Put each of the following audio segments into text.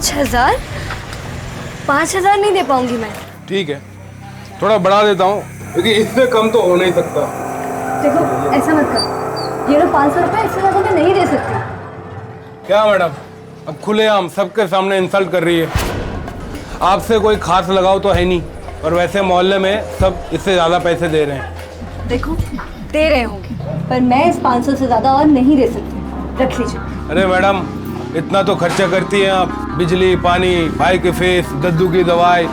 5,000? 5,000 नहीं दे पाऊंगी मैं। ठीक है, थोड़ा बढ़ा देता हूँ, क्योंकि इससे कम तो हो नहीं सकता। देखो ऐसा मत कर, ये लो 500 रुपए, इससे ज्यादा मैं नहीं दे सकती। क्या मैडम, अब खुलेआम सबके सामने इंसल्ट कर रही है। आपसे कोई खास लगाव तो है नहीं, और वैसे मोहल्ले में सब इससे ज्यादा पैसे दे रहे हैं। देखो दे रहे होंगे, पर मैं इस 500 से ज्यादा और नहीं दे सकती। रख लीजिए। अरे मैडम, इतना तो खर्चा करती हैं आप, बिजली, पानी, भाई की फीस, दद्दू की दवाई,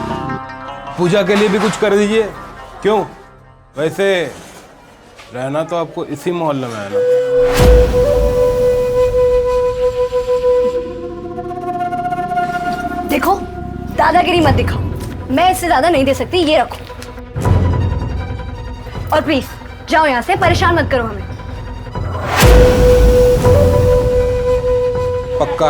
पूजा के लिए भी कुछ कर दीजिए। क्यों, वैसे रहना तो आपको इसी मोहल्ले में है ना। देखो दादागिरी मत दिखाओ, मैं इससे ज्यादा नहीं दे सकती, ये रखो। और प्लीज जाओ यहाँ से, परेशान मत करो हमें। पक्का?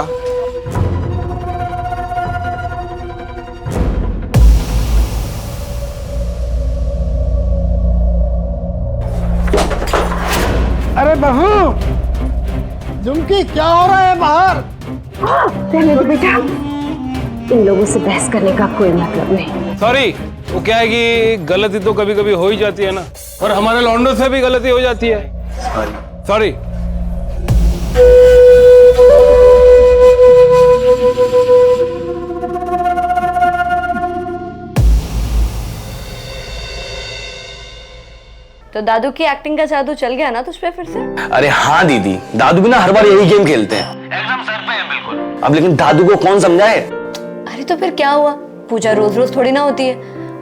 अरे बहू, झुमकी क्या हो रहा है बाहर? रहने दो बेटा, इन लोगों से बहस करने का कोई मतलब नहीं। सॉरी, वो क्या है कि गलती तो कभी कभी हो ही जाती है ना, और हमारे लौंडों से भी गलती हो जाती है। सॉरी। तो दादू की एक्टिंग का जादू चल गया ना तुझ पे फिर से? अरे हाँ दीदी, दादू भी ना हर बार यही गेम खेलते हैं, एकदम सर पे है बिल्कुल। अब लेकिन दादू को कौन समझाए? अरे तो फिर क्या हुआ, पूजा रोज रोज थोड़ी ना होती है,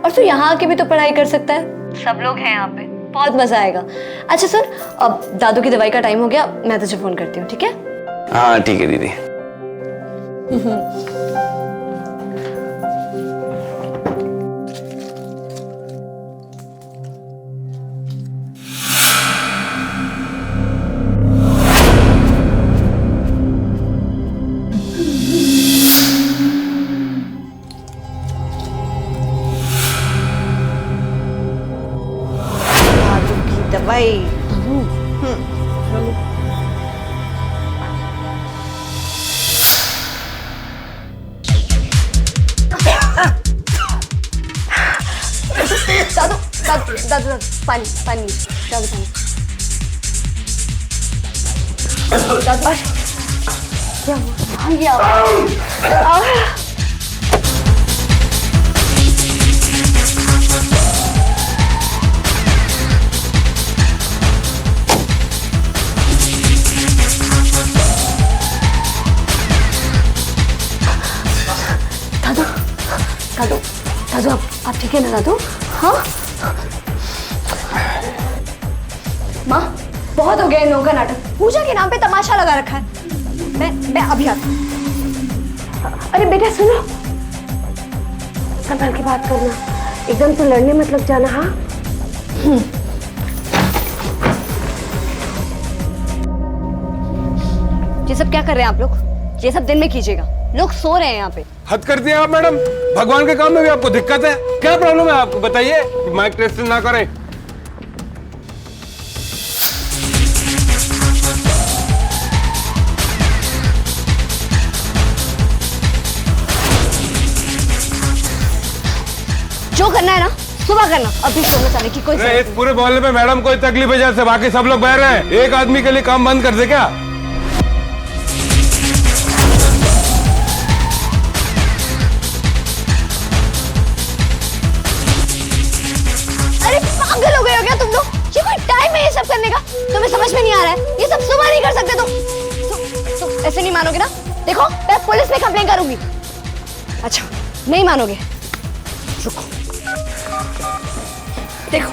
और तू यहाँ आके भी तो पढ़ाई कर सकता है। सब लोग हैं यहाँ पे, बहुत मजा आएगा। अच्छा सुन, अब दादू की दवाई का टाइम हो गया, मैं तुझे फोन करती हूँ, ठीक है? हाँ ठीक है दीदी। दवाई दादू दादू दादू दादू पानी पानी दादू पानी दादू क्या हुआ? दादू दादू आप ठीक है ना दादू? हाँ माँ, बहुत हो गया इन लोगों का नाटक। पूजा के नाम पे तमाशा लगा रखा है। मैं अभी आती हूँ। अरे बेटा सुनो, संभल के बात करना, एकदम से लड़ने मत लग जाना। हाँ ये सब क्या कर रहे हैं आप लोग? ये सब दिन में कीजिएगा, लोग सो रहे हैं यहाँ पे। हद कर दिया आप मैडम, भगवान के काम में भी आपको दिक्कत है? क्या प्रॉब्लम है आपको, बताइए। माइक टेस्ट ना करें। जो करना है ना सुबह करना, अभी सोने जाने की कोई इस पूरे मोहल्ले में मैडम कोई तकलीफ है जैसे बाकी सब लोग बह रहे हैं, एक आदमी के लिए काम बंद कर दे क्या? अरे पागल हो गए हो क्या तुम लोग? ये कोई टाइम है ये सब करने का? तुम्हें समझ में नहीं आ रहा है? ये सब सुबह नहीं कर सकते तुम ऐसे नहीं मानोगे ना? देखो मैं पुलिस में कंप्लेन करूंगी। अच्छा नहीं मानोगे, रुको देखो।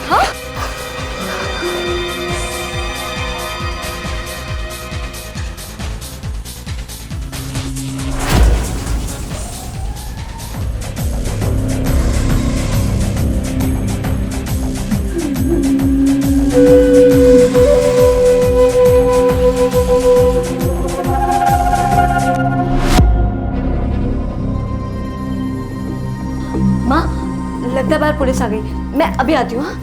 हाँ माँ, लगता है बाहर पुलिस आ गई, मैं अभी आती हूँ। हाँ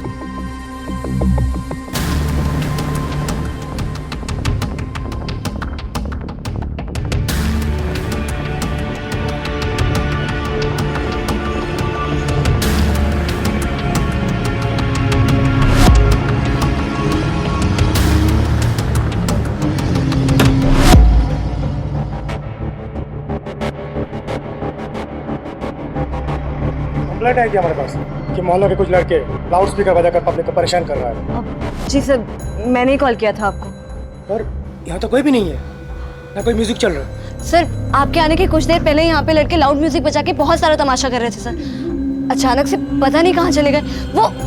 कंप्लेंट आई थी हमारे पास कि मोहल्ले के कुछ लड़के लाउड स्पीकर बजाकर पब्लिक को परेशान कर रहा है। जी सर, मैंने ही कॉल किया था आपको। पर यहाँ तो कोई भी नहीं है, ना कोई म्यूजिक चल रहा है। सर, आपके आने के कुछ देर पहले यहाँ पे लड़के लाउड म्यूजिक बजा के बहुत सारा तमाशा कर रहे थे सर। अचानक से पता नहीं कहाँ चले गए।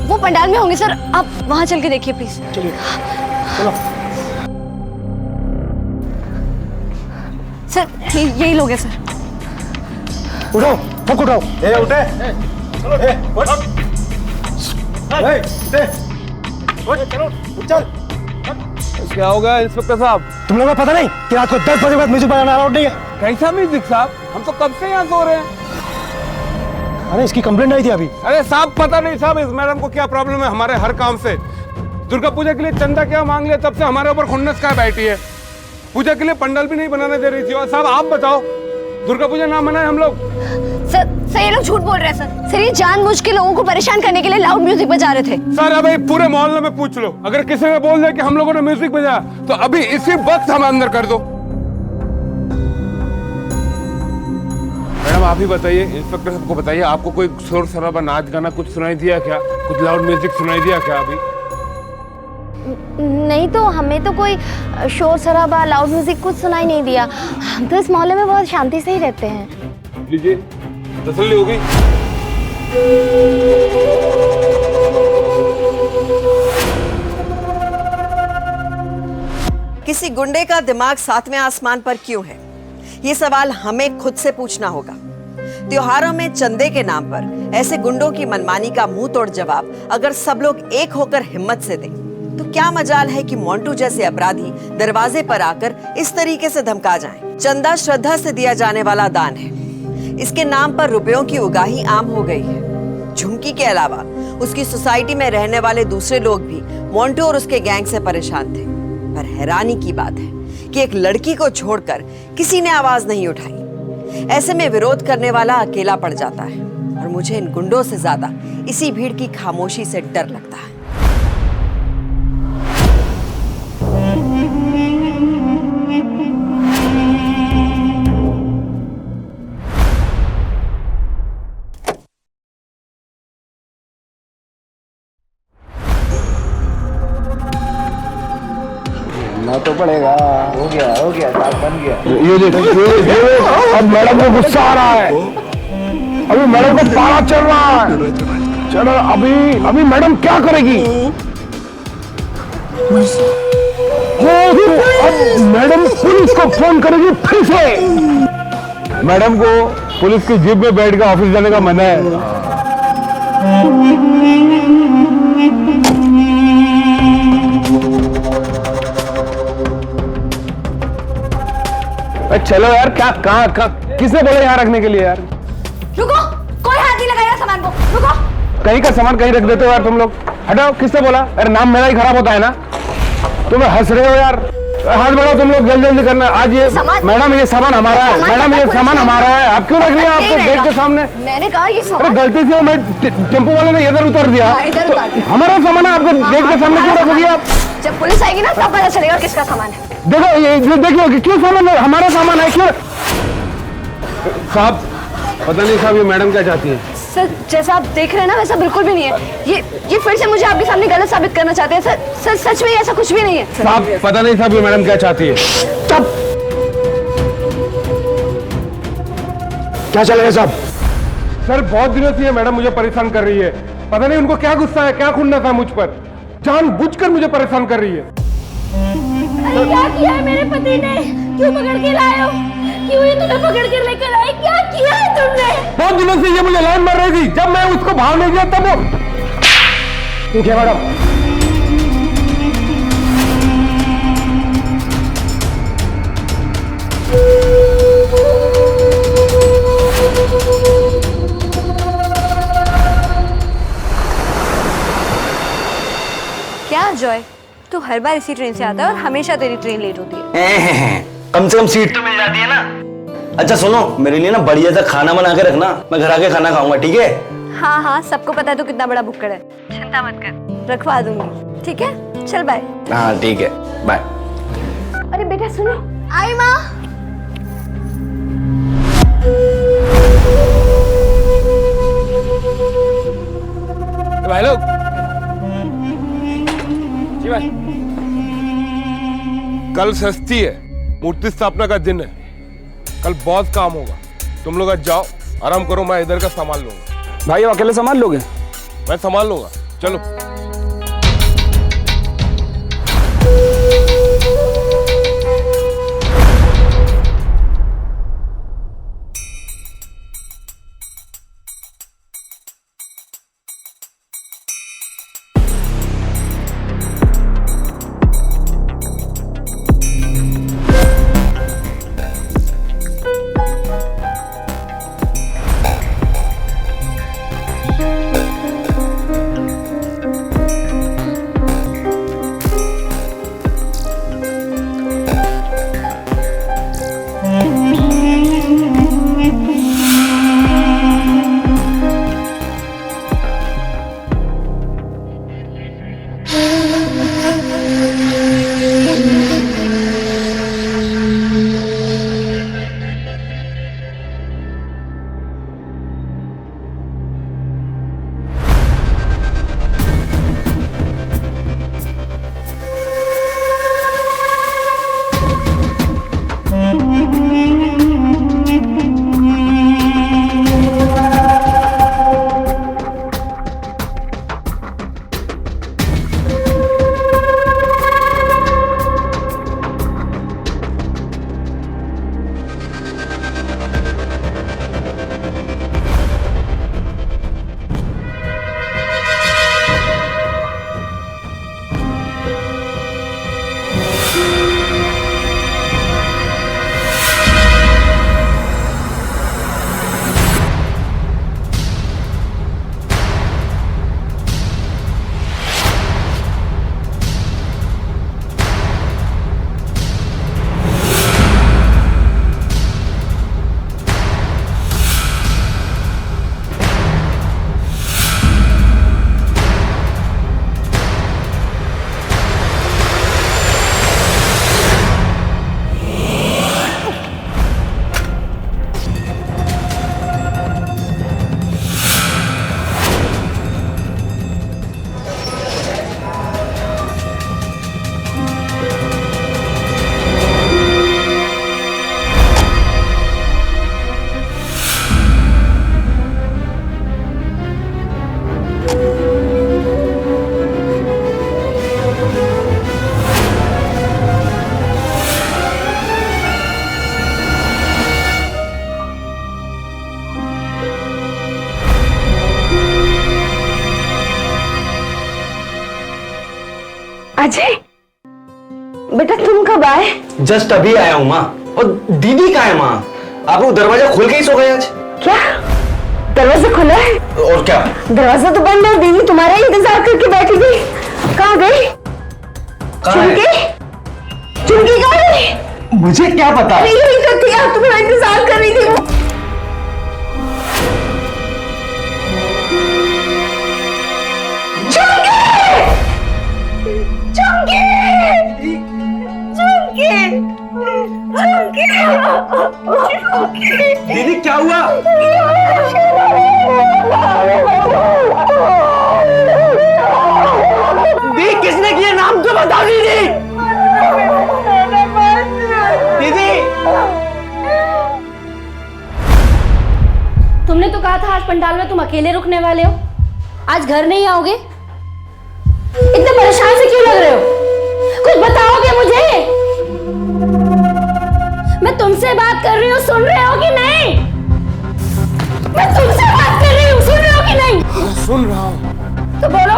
वो पंडाल में होंगे सर, आप वहाँ चल के देखिए प्लीज। चलिए चलो। सर यही लोग हैं सर। उठो, सबको उठाओ। उठे चलो चल। क्या होगा इंस्पेक्टर साहब? तुम लोगों को पता नहीं कि रात को 10 बजे बाद म्यूजिक बजाना अलाउड नहीं है? कैसा म्यूजिक साहब? हम तो कब से यहाँ सो रहे हैं। अरे इसकी कंप्लेंट आई थी अभी। अरे साहब पता नहीं साहब, इस मैडम को क्या प्रॉब्लम है हमारे हर काम से। दुर्गा पूजा के लिए चंदा क्या मांग लिया, तब से हमारे ऊपर खुन्नस का बैठी है। पूजा के लिए पंडाल भी नहीं बनाने दे रही थी। और साहब आप बताओ, दुर्गा पूजा ना मनाए हम लोग? सर ये लोग झूठ बोल रहे हैं सर। सर ये जानबूझ के लोगों को परेशान करने के लिए लाउड म्यूजिक बजा रहे थे। सर अभी पूरे मोहल्ले में पूछ लो, अगर किसी ने बोल दिया कि हम लोगों ने म्यूजिक बजाया तो अभी इसी वक्त हमें अंदर कर दो। मैडम आप ही बताइए, इंस्पेक्टर साहब को बताइए, आपको कोई शोर शराबा, नाच गाना कुछ सुनाई दिया क्या? कुछ लाउड म्यूजिक सुनाई दिया क्या अभी? नहीं तो हमें तो कोई शोर शराबा, लाउड म्यूजिक कुछ सुनाई नहीं दिया। हम तो इस मोहल्ले में बहुत शांति से ही रहते हैं। लीजिए, तसल्ली होगी। किसी गुंडे का दिमाग सातवें आसमान पर क्यों है, ये सवाल हमें खुद से पूछना होगा। त्योहारों में चंदे के नाम पर ऐसे गुंडों की मनमानी का मुंह तोड़ जवाब अगर सब लोग एक होकर हिम्मत से दें, तो क्या मजाल है कि मोंटू जैसे अपराधी दरवाजे पर आकर इस तरीके से धमका जाएं। चंदा श्रद्धा से दिया जाने वाला दान है, इसके नाम पर रुपयों की उगाही आम हो गई है। झुमकी के अलावा उसकी सोसाइटी में रहने वाले दूसरे लोग भी मोंटू और उसके गैंग से परेशान थे। पर हैरानी की बात है कि एक लड़की को छोड़कर किसी ने आवाज नहीं उठाई। ऐसे में विरोध करने वाला अकेला पड़ जाता है और मुझे इन गुंडों से ज्यादा इसी भीड़ की खामोशी से डर लगता है। तो पड़ेगा। हो गया साथ बन गया। ये देखो, अब मैडम को गुस्सा आ रहा है। अभी मैडम को पारा चल रहा है। चलो अभी मैडम क्या करेगी? अब मैडम पुलिस को फोन करेगी फिर से। मैडम को पुलिस की जीप में बैठ के ऑफिस जाने का मना है। चलो यार, क्या कहाँ किसने बोला यहाँ रखने के लिए यार? रुको, कोई हाथ नहीं लगाएगा सामान को। रुको, कहीं का सामान कहीं रख देते हो यार तुम लोग। हटाओ, किसने बोला? अरे नाम मेरा ही खराब होता है ना। तुम हंस रहे हो यार। हाथ बढ़ाओ तुम लोग, जल्दी करना। आज ये मैडम ये सामान हमारा है। मैडम ये सामान हमारा है। आप क्यों रख लिया आपको गेट के सामने? मैंने कहा ये अरे सामान गलती से मैं टेम्पो वाले ने इधर उतर दिया। हमारा सामान है, आपको गेट के सामने क्यों रख दिया आप? जब पुलिस आएगी ना तब पता चलेगा किसका सामान है। देखो ये देखिए क्यों सामान है, हमारा सामान है। क्यों साहब पता नहीं साहब, ये मैडम क्या चाहती है? सर जैसा आप देख रहे हैं ना वैसा बिल्कुल भी नहीं है। ये फिर से मुझे आपके सामने गलत साबित करना चाहते हैं। सर सच में ऐसा कुछ भी नहीं है। साहब पता नहीं साहब, ये मैडम क्या चाहती है? चुप। क्या चल रहा है साहब? सर बहुत दिनों से ये मैडम मुझे परेशान कर रही है। पता नहीं उनको क्या गुस्सा है, क्या खुन्नस है मुझ पर। जानबूझकर मुझे परेशान कर रही है। अरे क्या किया है मेरे पति ने? क्यों पकड़ के लाए हो? क्यों ये तुम्हें पकड़ के लेकर आए? क्या किया है तुमने? बहुत दिनों से ये मुझे लाइन मार रही थी। जब मैं उसको भाव नहीं दिया तब वो ठीक है मैडम। क्या जॉय, तू हर बार इसी ट्रेन से आता है और हमेशा तेरी ट्रेन लेट होती है। कम से कम सीट तो मिल जाती है ना। अच्छा सुनो, मेरे लिए ना बढ़िया सा खाना बना के रखना, मैं घर आके खाना खाऊंगा, ठीक है? हाँ हाँ, सबको पता है तू कितना बड़ा बुक्कड़ है। चिंता मत कर, रखवा दूंगी। ठीक है, चल बाय। हाँ ठीक है, बाय। अरे बेटा सुनो। आई माँ। भाई लोग, जी भाई। कल षष्ठी है, मूर्ति स्थापना का दिन है। कल बहुत काम होगा, तुम लोग आज जाओ, आराम करो, मैं इधर का संभाल लूंगा। भाई अब अकेले संभाल लोगे? मैं संभाल लूंगा, चलो। अजय, बेटा तुम कब आए? जस्ट अभी आया हूँ माँ। और दीदी कहाँ है माँ? आप लोग दरवाजा खोल के ही सो गए आज? क्या दरवाजा खुला है? और क्या? दरवाजा तो बंद है, दीदी तुम्हारा इंतजार करके बैठी गई। कहाँ गई? चुनकी कहाँ गई? मुझे क्या पता? यही तो थी, तुम्हारा इंतजार कर रही थी वो। दीदी क्या हुआ? दीदी किसने किया? नाम तो बता दीदी। दीदी तुमने तो कहा था आज पंडाल में तुम अकेले रुकने वाले हो, आज घर नहीं आओगे? इतने परेशान से क्यों लग रहे हो? कुछ बताओगे मुझे? मैं तुमसे बात कर रही हूँ, सुन रहे हो कि नहीं? मैं तुमसे बात कर रही हूँ, सुन रहे हो कि नहीं? सुन रहा हूँ। तो बोलो।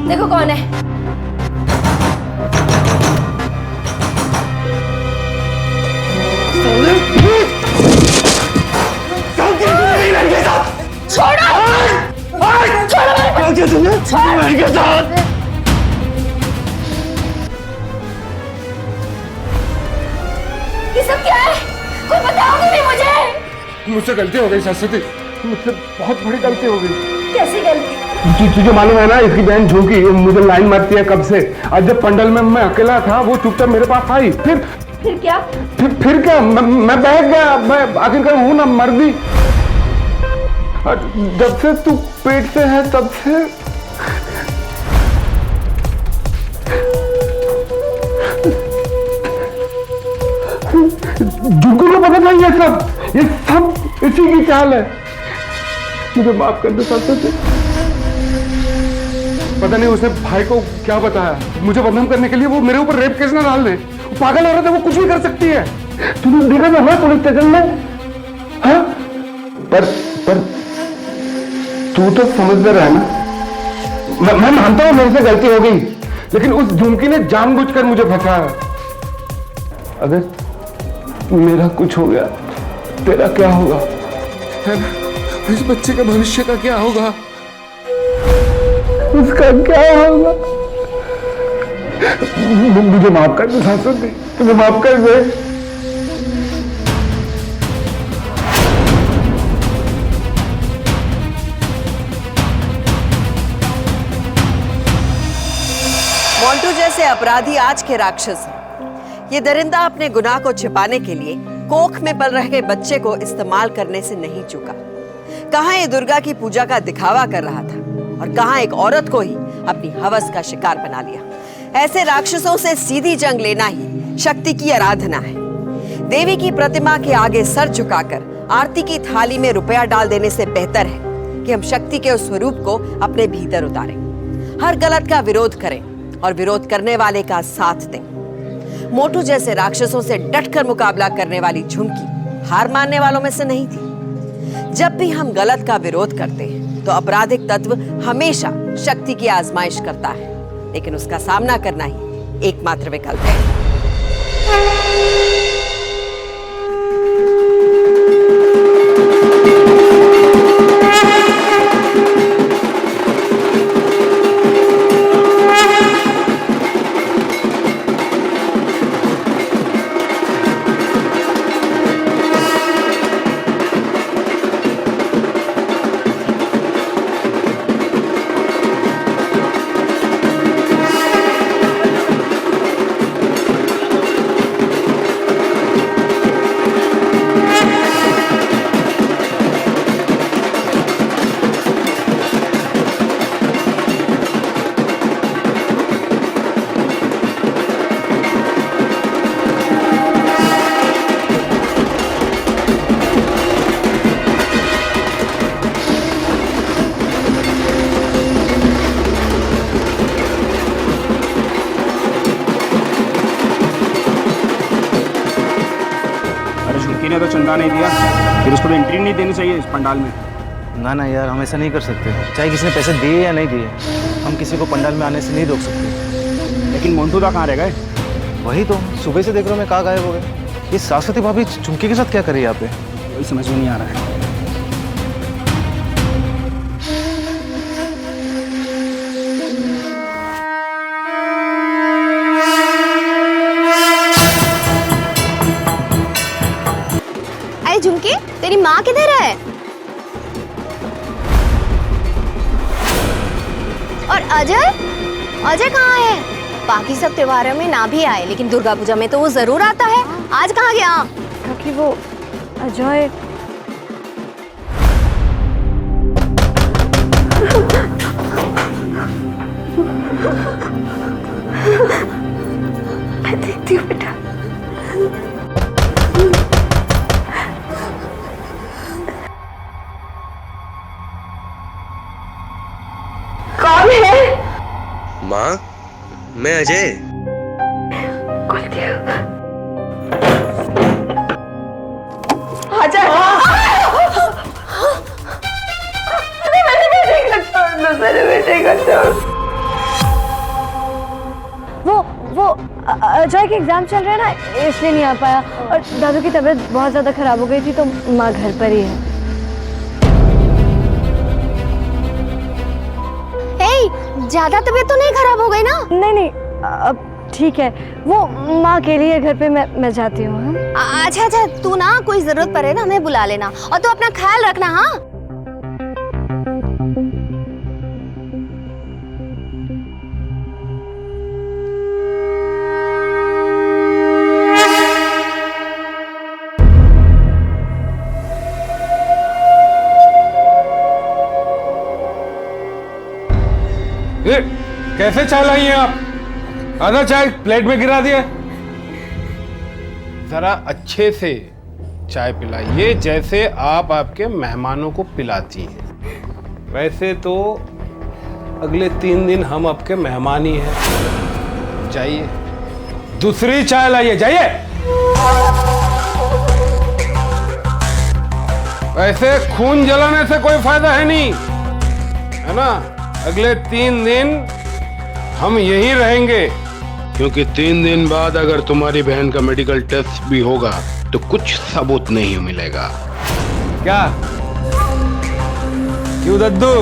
देखो कौन है। छोड़ो! छोड़ो मेरे को! ये सब क्या है? कोई बताओगे भी मुझे? मुझसे गलती हो गई सरस्वती, मुझसे बहुत बड़ी गलती हो गई। कैसी गलती? तुझे मालूम है ना, इसकी बहन झुकी मुझे लाइन मारती है कब से। आज जब पंडल में मैं अकेला था, वो चुपचाप मेरे पास आई। फिर क्या? फिर क्या? मैं बहक गया। मैं आखिरकार हूं ना मर्दी। जब से तू पेट से है तब से झुमको को पता नहीं ये सब इसी की चाल है। मुझे माफ कर दे सरस्वती। पता नहीं उसने भाई को क्या बताया, मुझे बदनाम करने के लिए। वो मेरे ऊपर रेप केस ना डाल दे। पागल औरत है, वो कुछ भी कर सकती है। तूने देखा था ना पुलिस स्टेशन में? हाँ? पर तू तो समझदार है ना। मैं मानता हूं मेरे से गलती हो गई, लेकिन उस झुमकी ने जानबूझकर मुझे फंसाया। अगर मेरा कुछ हो गया, तेरा क्या होगा? है ना? इस बच्चे का भविष्य का क्या होगा? उसका क्या होगा? मुझे माफ कर दे सरस्वती, मुझे माफ कर दे। मोंटू जैसे अपराधी आज के राक्षस हैं। ये दरिंदा अपने गुनाह को छिपाने के लिए कोख में पल रहे बच्चे को इस्तेमाल करने से नहीं चूका। कहां ये दुर्गा की पूजा का दिखावा कर रहा था और कहां एक औरत को ही अपनी हवस का शिकार बना लिया। ऐसे राक्षसों से सीधी जंग लेना ही शक्ति की आराधना है। देवी की प्रतिमा के आगे सर झुकाकर आरती की थाली में रुपया डाल देने से बेहतर है कि हम शक्ति के उस स्वरूप को अपने भीतर उतारें। हर गलत का विरोध करें और विरोध करने वाले का साथ दें। मोटू जैसे राक्षसों से डटकर मुकाबला करने वाली झुमकी हार मानने वालों में से नहीं थी। जब भी हम गलत का विरोध करते हैं तो आपराधिक तत्व हमेशा शक्ति की आजमाइश करता है, लेकिन उसका सामना करना ही एकमात्र विकल्प है। ने तो चंदा नहीं दिया, फिर उसको तो एंट्री नहीं देनी चाहिए इस पंडाल में। ना ना यार, हम ऐसा नहीं कर सकते। चाहे किसी ने पैसे दिए या नहीं दिए, हम किसी को पंडाल में आने से नहीं रोक सकते। लेकिन मोंटू दा कहाँ रह गए? वही तो सुबह से देख रहा हूँ मैं, कहाँ गायब हो गए। ये सरस्वती भाभी झुमकी के साथ क्या कर रही है यहाँ पे? वही समझ में नहीं आ रहा है। झुमकी, तेरी माँ किधर है? और अजय? अजय कहाँ है? बाकी सब त्योहारों में ना भी आए, लेकिन दुर्गा पूजा में तो वो जरूर आता है। आज कहाँ गया? क्योंकि वो अजय मैं देखती हूँ बेटा। कौन है? माँ, मैं अजय। अजय मेरे बेटे का छोड़ दो, मेरे बेटे का छोड़। वो अजय के एग्जाम चल रहे हैं ना, इसलिए नहीं आ पाया। और दादू की तबीयत बहुत ज्यादा खराब हो गई थी, तो माँ घर पर ही है। ज्यादा तबीयत तो नहीं खराब हो गई ना? नहीं, अब ठीक है। वो माँ के लिए घर पे मैं जाती हूँ। अच्छा, तू ना कोई जरूरत पड़े ना हमें बुला लेना, और तू अपना ख्याल रखना। हाँ, ये कैसे चाय लाई हैं आप? आधा चाय प्लेट में गिरा दिया। जरा अच्छे से चाय पिलाइए जैसे आप आपके मेहमानों को पिलाती हैं। वैसे तो अगले 3 दिन हम आपके मेहमान ही हैं। जाइए दूसरी चाय लाइए, जाइए। वैसे खून जलाने से कोई फायदा है नहीं, है ना? अगले 3 दिन हम यहीं रहेंगे, क्योंकि 3 दिन बाद अगर तुम्हारी बहन का मेडिकल टेस्ट भी होगा तो कुछ सबूत नहीं मिलेगा। क्या क्यों दद्दू?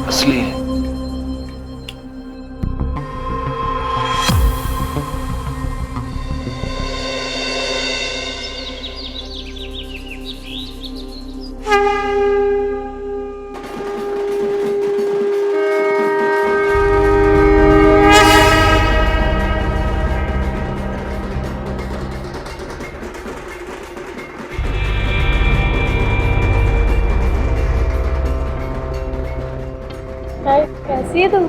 असली है। कैसी है तुम?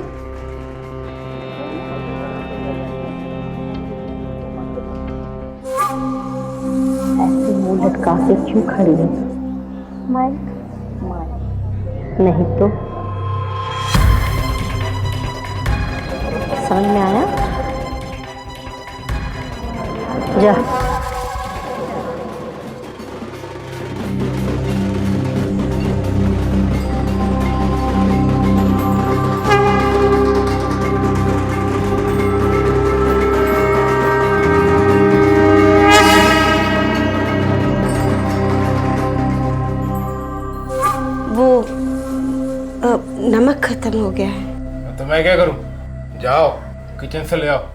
ऐसे मुंह लटका के क्यों खड़ी है? नहीं तो समझ में आया? जा। नमक खत्म हो गया है। तो मैं क्या करूं? जाओ किचन से ले आओ।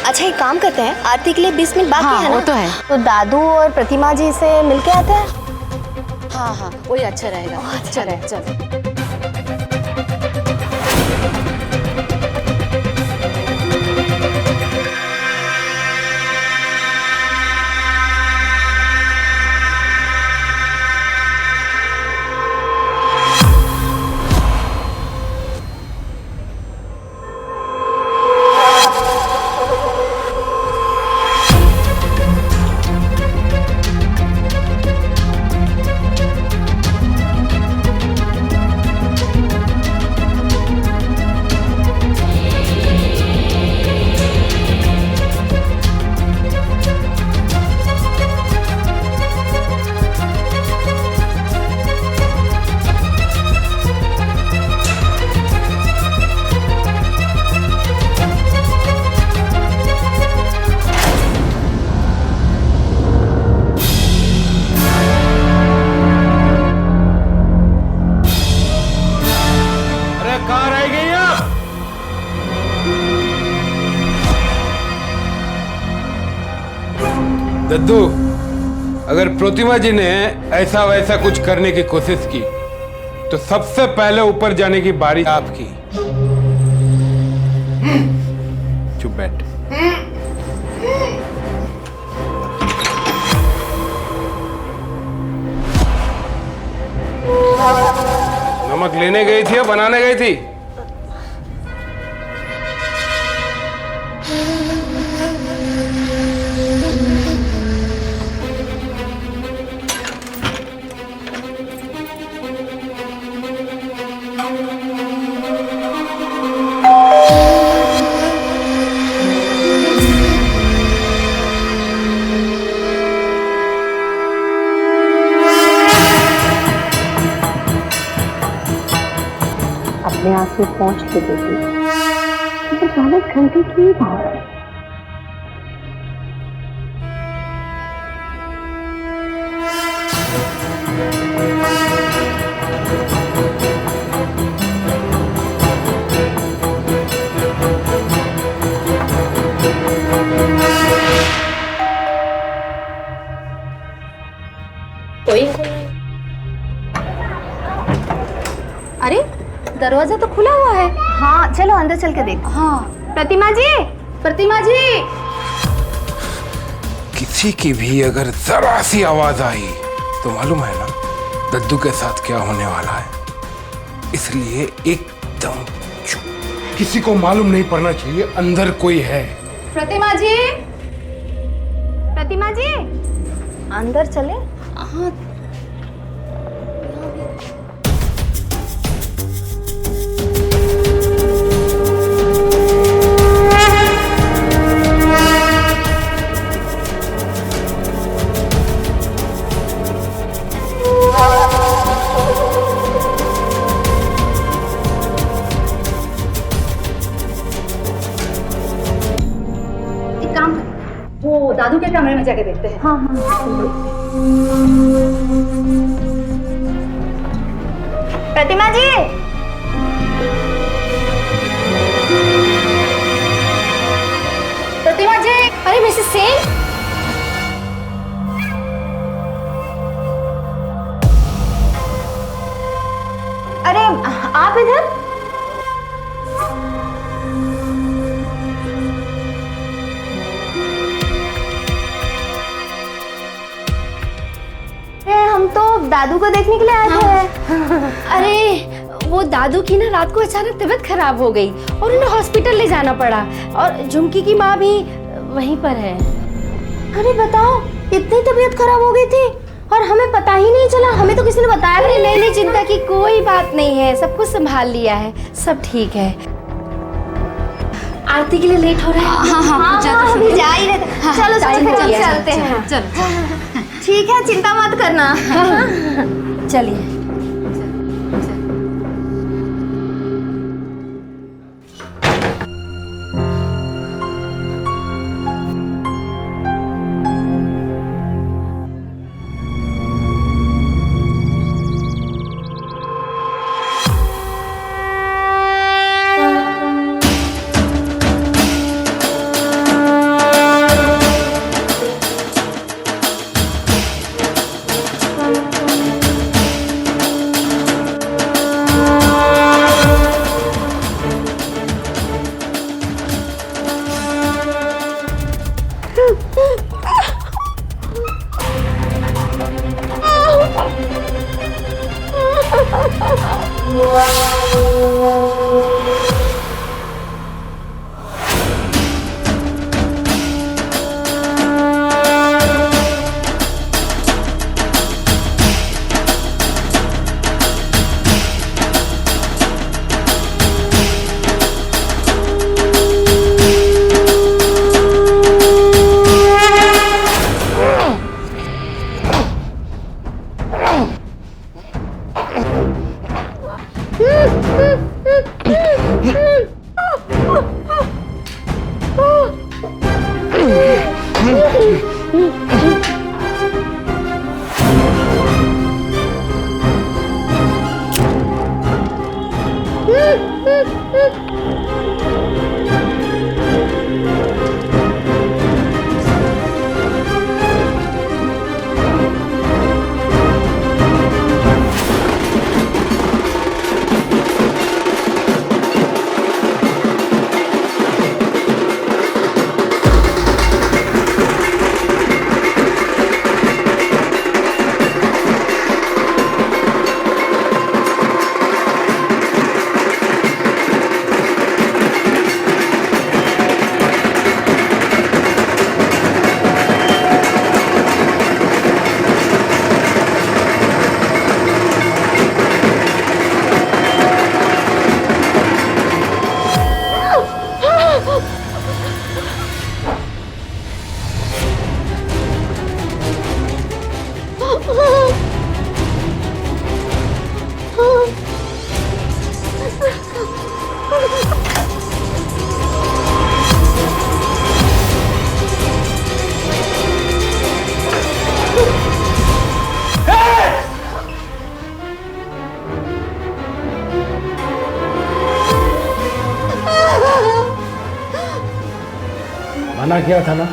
अच्छा एक काम करते हैं, आरती के लिए 20 मिनट बाकी है ना? वो तो है। तो दादू और प्रतिमा जी से मिलके आते हैं। हाँ हाँ वही अच्छा रहेगा। अच्छा रहे चलो। दद्दू, अगर प्रतिमा जी ने ऐसा वैसा कुछ करने की कोशिश की तो सबसे पहले ऊपर जाने की बारी आपकी। चुप बैठ। नमक लेने गई थी या बनाने गई थी? में पहुंच के देती। 40 घंटे की बात है। अरे दरवाजा तो खुला हुआ है। हाँ चलो अंदर चल के देखो। हाँ प्रतिमा जी, प्रतिमा जी। किसी की भी अगर जरा सी आवाज आई तो मालूम है ना दद्दू के साथ क्या होने वाला है, इसलिए एकदम चुप। किसी को मालूम नहीं पड़ना चाहिए अंदर कोई है। प्रतिमा जी, प्रतिमा जी अंदर चले। हाँ वो दादू के कमरे में जाके देखते हैं। हाँ प्रतिमा जी, प्रतिमा जी। अरे मिसेस सेन, अरे आप इधर। हम तो दादू को देखने के लिए आए थे। अरे वो दादू की ना रात को अचानक तबीयत खराब हो गई और उन्हें हॉस्पिटल ले जाना पड़ा और झुमकी की माँ भी वहीं पर है। अरे बताओ, इतनी तबीयत खराब हो गई थी और हमें पता ही नहीं चला। हमें तो किसी ने बताया नहीं। नहीं, चिंता की कोई बात नहीं है, सब कुछ संभाल लिया है, सब ठीक है। आरती के लिए लेट हो रहा है। हाँ, अभी जा ही रहे थे। चलो चलते हैं। चलो ठीक है, चिंता मत करना। चलिए। मना किया था ना।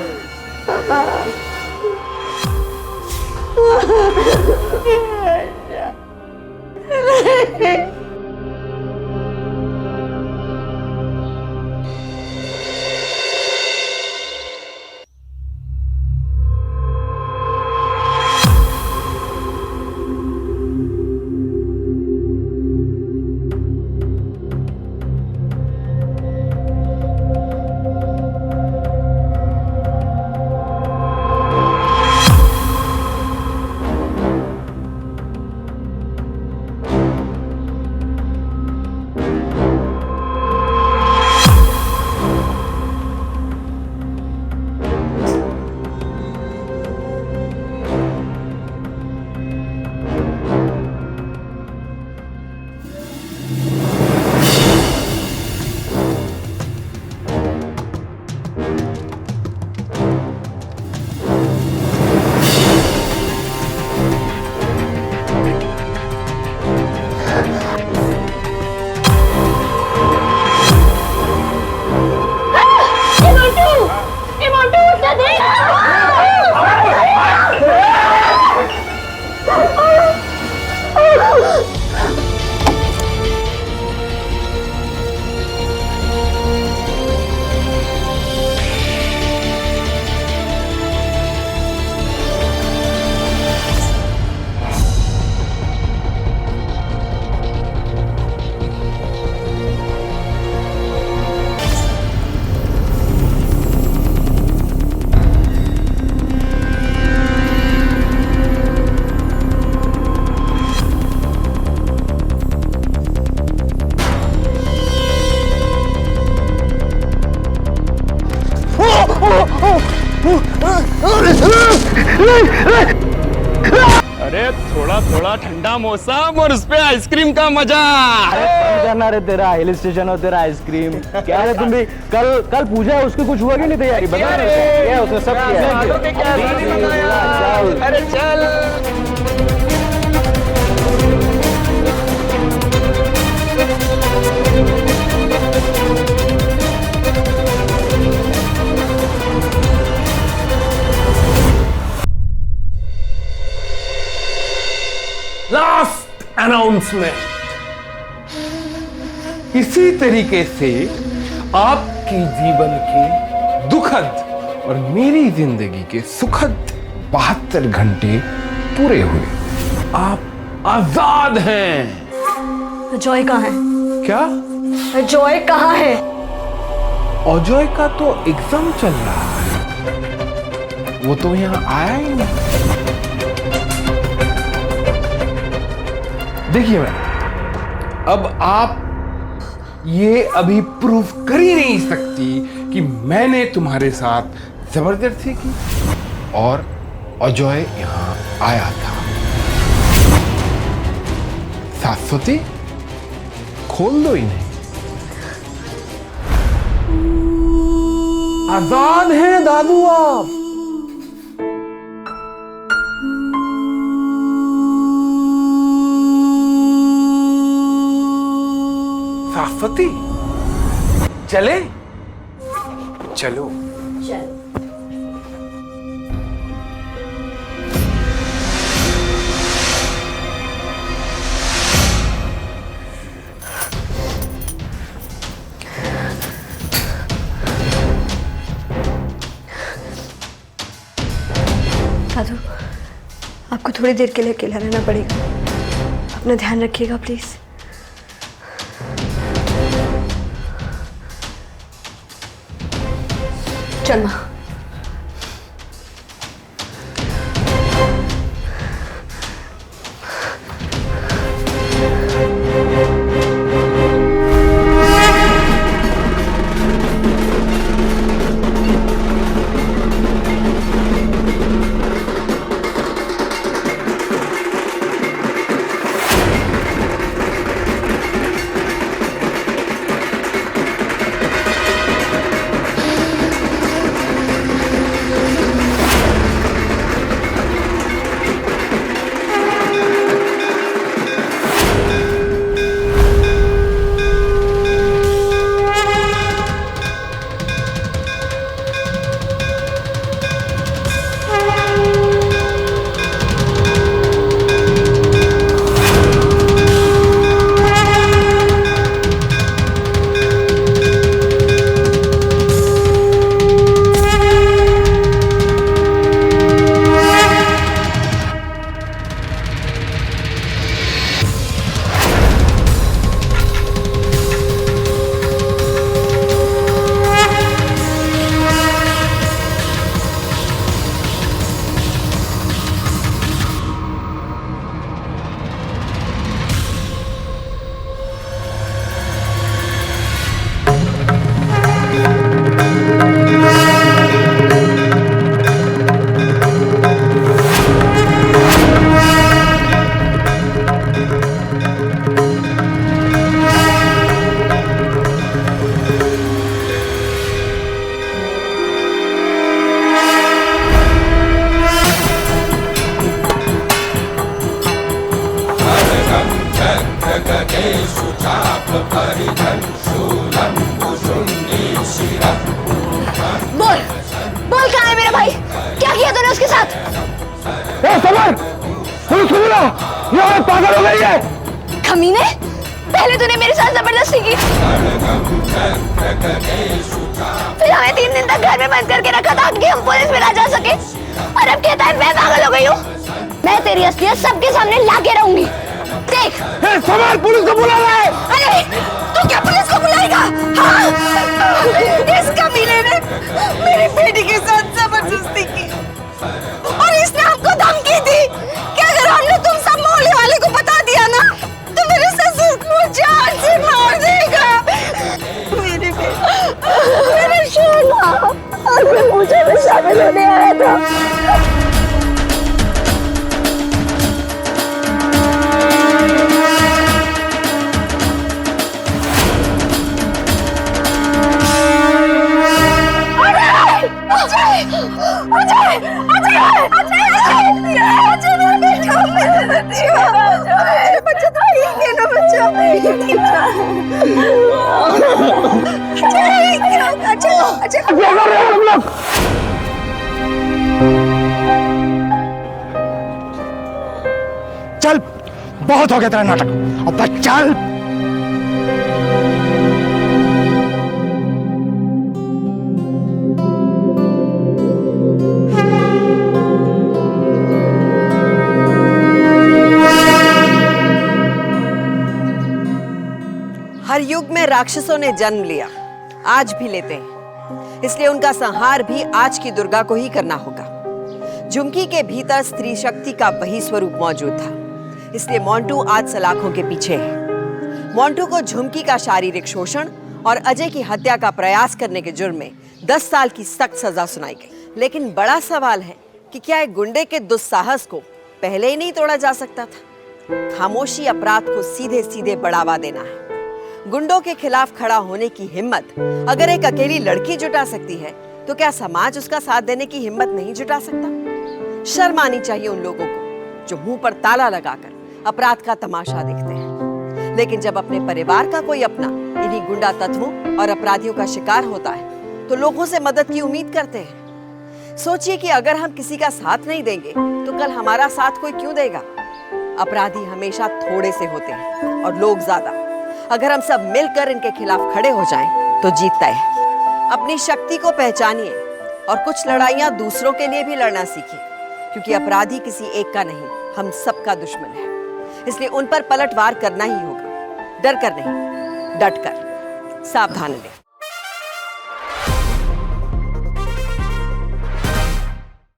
अरे थोड़ा थोड़ा ठंडा मौसम और उस पे आइसक्रीम का मजा। करना रे तेरा हिल स्टेशन और तेरा आइसक्रीम। क्या है तुम भी कल पूजा है, उसकी कुछ हुआ कि नहीं तैयारी? बता रहे क्या उसने सब किया। अरे चल लास्ट अनाउंसमेंट। इसी तरीके से आपकी जीवन के दुखद और मेरी जिंदगी के सुखद 72 घंटे पूरे हुए। आप आजाद हैं। जॉय कहाँ है? क्या? जॉय कहाँ है? अजय का तो एग्जाम चल रहा है, वो तो यहाँ आया ही नहीं। देखिए मैम, अब आप ये अभी प्रूफ कर ही नहीं सकती कि मैंने तुम्हारे साथ जबरदस्ती की और अजय यहाँ आया था। शाश्वती, खोल दो इन्हें। आजाद हैं दादू आप। शाश्वती, चले? चलो। दादू, आपको थोड़ी देर के लिए अकेला रहना पड़ेगा। अपना ध्यान रखिएगा प्लीज। चल माँ। उसके साथ। समर, पुलिस को बुला, ये औरत पागल हो गई है। कमीने, पहले तूने मेरे साथ जबरदस्ती की, फिर हमें 3 दिन तक घर में बंद करके रखा था कि हम पुलिस में ना जा सके, और अब कहता है मैं पागल हो गई हूँ। मैं तेरी असलियत सबके सामने लाके रहूंगी, देख। समर, पुलिस को बुला रहा है। अरे तू क्या पुलिस को बुलाएगा? हाँ? इस कमीने ने मेरी बेटी के साथ जबरदस्ती की, और इसने हमको धमकी दी कि अगर हमने तुम सब मोहल्ले वाले को बता दिया ना तो मेरे ससुर को जान से मार देगा। मेरे सोना, और मैं पूजा में शामिल होने आया था। चल, बहुत हो गया तेरा नाटक, अब बस चल। हर युग में राक्षसों ने जन्म लिया, आज भी लेते हैं, इसलिए उनका संहार भी आज की दुर्गा को ही करना होगा। झुमकी के भीतर स्त्री शक्ति का वही स्वरूप मौजूद था, इसलिए मोंटू आज सलाखों के पीछे है। मोंटू को झुमकी का शारीरिक शोषण और अजय की हत्या का प्रयास करने के जुर्म में 10 साल की सख्त सजा सुनाई गई। लेकिन बड़ा सवाल है कि क्या एक गुंडे के दुस्साहस को पहले ही नहीं तोड़ा जा सकता था? खामोशी अपराध को सीधे सीधे बढ़ावा देना है। गुंडों के खिलाफ खड़ा होने की हिम्मत अगर एक अकेली लड़की जुटा सकती है, तो क्या समाज उसका साथ देने की हिम्मत नहीं जुटा सकता? शर्म आनी चाहिए उन लोगों को जो मुंह पर ताला लगाकर अपराध का तमाशा देखते हैं। लेकिन जब अपने परिवार का कोई अपना इन्हीं गुंडा तत्वों और अपराधियों का शिकार होता है, तो लोगों से मदद की उम्मीद करते हैं। सोचिए कि अगर हम किसी का साथ नहीं देंगे, तो कल हमारा साथ कोई क्यों देगा? अपराधी हमेशा थोड़े से होते हैं और लोग ज्यादा। अगर हम सब मिलकर इनके खिलाफ खड़े हो जाएं, तो जीत तय है। अपनी शक्ति को पहचानिए और कुछ लड़ाइयां दूसरों के लिए भी लड़ना सीखिए, क्योंकि अपराधी किसी एक का नहीं, हम सबका दुश्मन है। इसलिए उन पर पलटवार करना ही होगा, डर कर नहीं, डट कर। सावधान रहें।